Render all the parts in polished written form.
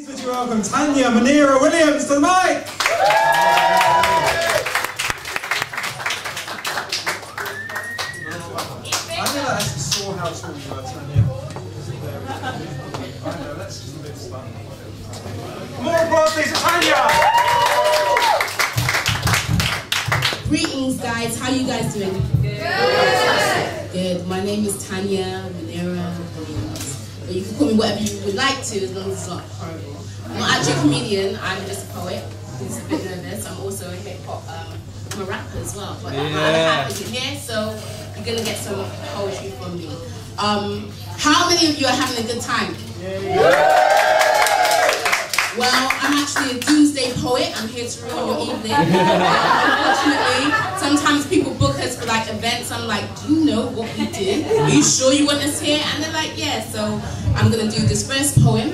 Please would you welcome Tanya Williams to the mic. I never actually saw how tall you were, Tanya. I know, that's just a bit fun. More applause, please, for Tanya! Greetings, guys. How you guys doing? Good. Good. My name is Tanya Muneera. But you can call me whatever you would like to, as long as it's not horrible. I'm not actually a comedian. I'm just a poet who's a bit nervous. I'm also a hip hop. I'm a rapper as well. But I'm happy to hear, so you're gonna get some poetry from me. How many of you are having a good time? Well, I'm actually a doomsday poet. I'm here to ruin your evening. Unfortunately, sometimes people book us for like events. I'm like, do you know what we did? Are you sure you want us here? And they're like, yeah. So I'm gonna do this first poem.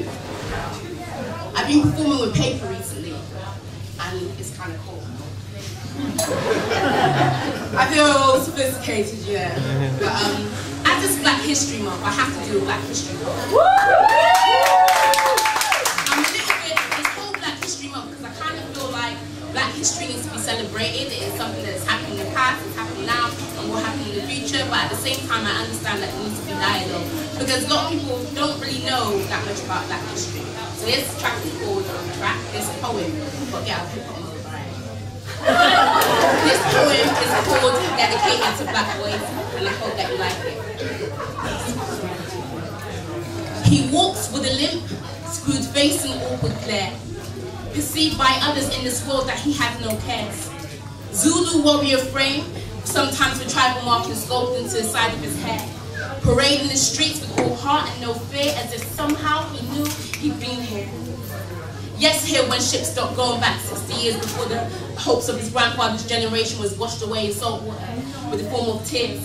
I've been performing with paper recently, and it's kind of cool. I feel sophisticated, yeah. But as it's Black History Month, I have to do a Black History Month. Black history needs to be celebrated. It is something that's happened in the past, it's happening now, and will happen in the future. But at the same time, I understand that it needs to be dialogue, because a lot of people don't really know that much about Black history. So this track is called this poem, but get out of hip-hop mode, right? This poem is called Dedicated to Black Boys, and I hope that you like it. He walks with a limp, screwed face and awkward glare, perceived by others in this world that he has no cares. Zulu warrior frame, sometimes with tribal markings sculpted into the side of his hair. Parade in the streets with all heart and no fear, as if somehow he knew he'd been here. Yes, here when ships stopped going back 60 years before the hopes of his grandfather's generation was washed away in salt water with the form of tears.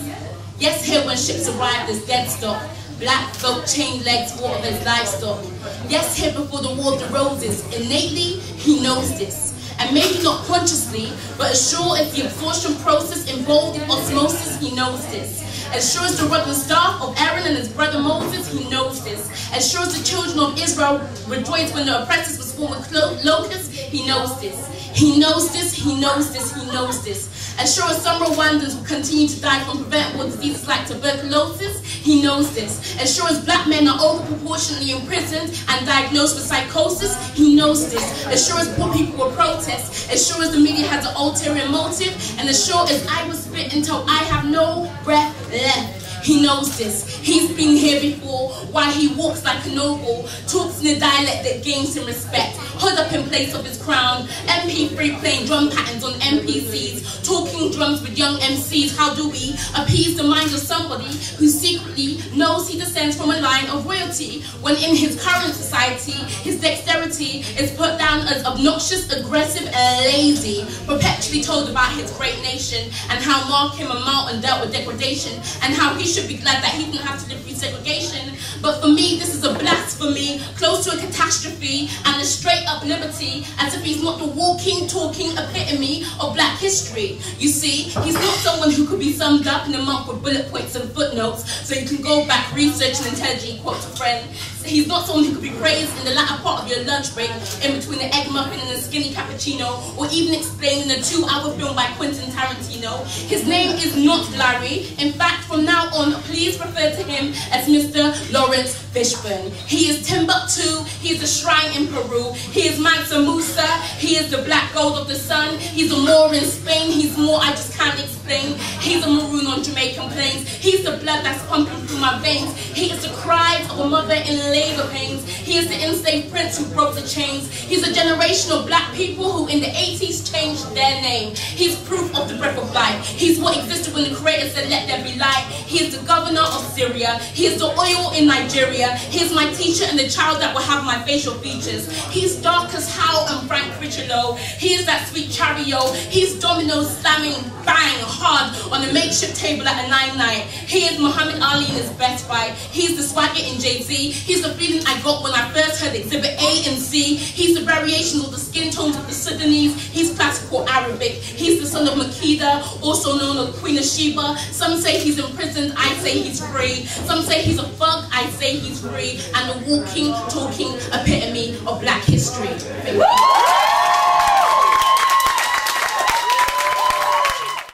Yes, here when ships arrived as dead stock, Black folk chained legs water as livestock. Yes, here before the War of the Roses, innately he knows this. And maybe not consciously, but as sure as the absorption process involved in osmosis, he knows this. As sure as the rod and staff of Aaron and his brother Moses, he knows this. As sure as the children of Israel rejoiced when the oppressors were swarmed with locusts, he knows this. He knows this, he knows this, he knows this. As sure as some Rwandans will continue to die from preventable diseases like tuberculosis, he knows this. As sure as black men are overproportionately imprisoned and diagnosed with psychosis, he knows this. As sure as poor people will protest, as sure as the media has an ulterior motive, and as sure as I will spit until I have no breath left. He knows this. He's been here before, while he walks like a noble, talks in a dialect that gains him respect. Hood up in place of his crown, MP3 playing drum patterns on MPCs, talking drums with young MCs. How do we appease the mind of somebody who secretly knows he descends from a line of royalty, when in his current society, his dexterity is put down as obnoxious, aggressive, and lazy, perpetually told about his great nation, and how Mark him a mountain dealt with degradation, and how he should be glad that he didn't have to live through segregation. But for me, this is a blasphemy, close to a catastrophe, and a straight-up liberty, as if he's not the walking, talking epitome of black history. You see, he's not someone who could be summed up in a month with bullet points and footnotes, so you can go back, research, and intelligently quote a friend. He's not someone who could be praised in the latter part of your lunch break, in between the egg muffin and the skinny cappuccino, or even explained in a 2-hour film by Quentin Tarantino. His name is not Larry. In fact, from now on, please refer to him as Mr. Lawrence Fishburne. He is Timbuktu. He is a shrine in Peru. He is Mansa Musa. He is the black gold of the sun. He's a Moor in Spain. He's more I just can't explain. He's a maroon on Jamaican plains. He's the blood that's pumping through my veins. He is the cries of a mother in labor pains. He is the enslaved prince who broke the chains. He's a generation of black people who in the 80s changed their name. He's proof of the breath of life. He's what existed when the creator said let there be light. He is the governor of Syria. He is the oil in Nigeria. He is my teacher and the child that will have my facial features. He's dark as Howe and Frank Richardo. He is that sweet Chario. He's dominoes slamming bang hard on a makeshift table at a 9-9. He is Muhammad Ali in his best fight. He's the swagger in Jay Jay-Z. He's the feeling I got when I first heard Exhibit A and C. He's the variations of the skin tones of the Sudanese. He's classical Arabic. He's the son of Makeda, also known as Queen of Sheba. Some say he's imprisoned, I say he's free. Some say he's a thug, I say he's free. And the walking, talking epitome of black history.